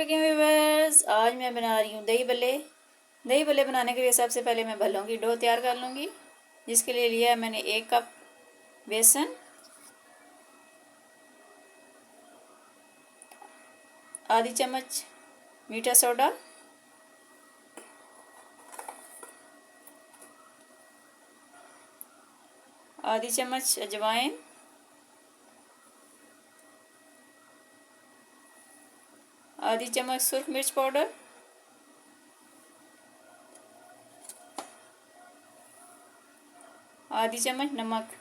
Viewers, आज मैं बना रही हूँ दही भल्ले। दही भल्ले बनाने के लिए सबसे पहले मैं भल्लों की डो तैयार कर लूँगी, जिसके लिए लिया है मैंने 1 कप बेसन, आधी चम्मच मीठा सोडा, आधी चम्मच अजवाइन, आधी चम्मच सुर्ख मिर्च पाउडर, आधी चम्मच नमक।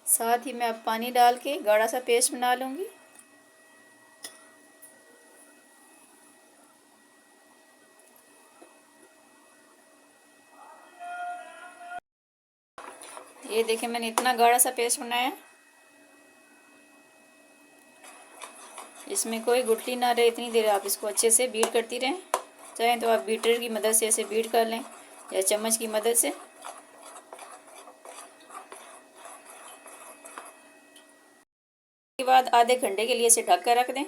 साथ ही मैं अब पानी डाल के गाढ़ा सा पेस्ट बना लूँगी। ये देखिए, मैंने इतना गाढ़ा सा पेस्ट बनाया है। इसमें कोई गुठली ना रहे, इतनी देर आप इसको अच्छे से बीट करती रहें। चाहें तो आप बीटर की मदद से ऐसे बीट कर लें या चम्मच की मदद से। के बाद आधे घंटे के लिए इसे ढक कर रख दें।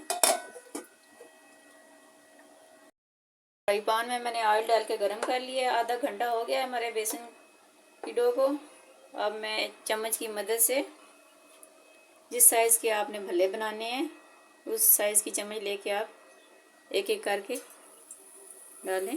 फ्राई पैन में मैंने ऑयल डाल के गरम कर लिया है। आधा घंटा हो गया है हमारे बेसन की डो को। अब मैं चम्मच की मदद से जिस साइज़ के आपने भल्ले बनाने हैं उस साइज़ की चम्मच लेके आप एक एक करके डालें।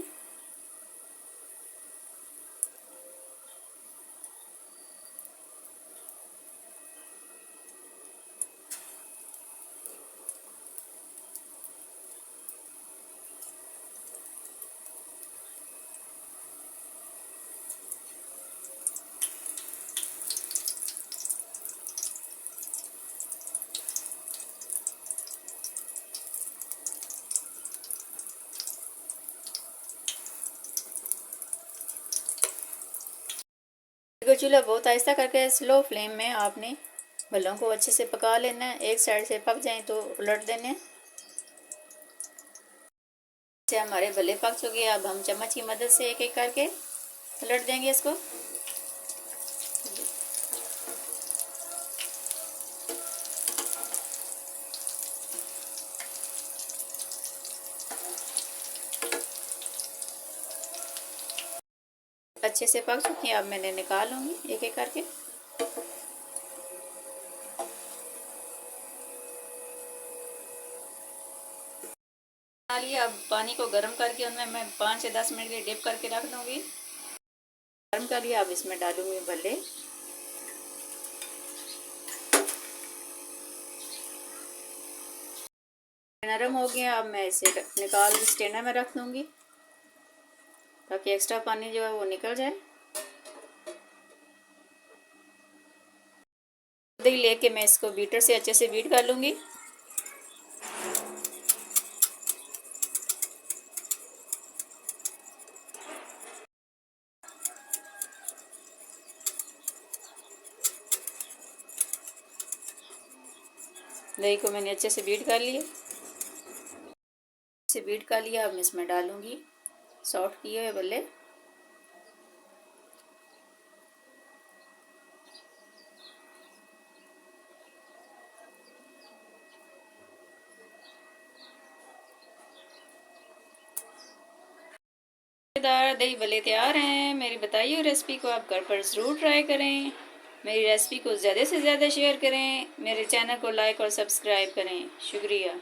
चूल्हा बहुत आहिस्ता करके स्लो फ्लेम में आपने भल्लों को अच्छे से पका लेना है। एक साइड से पक जाए तो उलट देने हैं। से हमारे भल्ले पक चुके हैं। अब हम चम्मच की मदद से एक एक करके उलट देंगे इसको। अच्छे से पक चुकी हैं। अब मैंने निकाल लूँगी एक एक करके। डालिए, अब पानी को गर्म करके उनमें मैं 5 से 10 मिनट के लिए डिप करके रख दूँगी। गर्म कर लिया, अब इसमें डालूँगी भल्ले। नरम हो गया। अब मैं इसे निकाल स्ट्रेनर में रख दूँगी ताकि एक्स्ट्रा पानी जो है वो निकल जाए। दही लेके मैं इसको बीटर से अच्छे से बीट कर लूँगी। दही को मैंने अच्छे से बीट कर लिया। से बीट कर लिया। अब मैं इसमें डालूँगी सॉफ्ट किए हुए भल्ले। दही भल्ले तैयार हैं। मेरी बताई हुई रेसिपी को आप घर पर ज़रूर ट्राई करें। मेरी रेसिपी को ज़्यादा से ज़्यादा शेयर करें। मेरे चैनल को लाइक और सब्सक्राइब करें। शुक्रिया।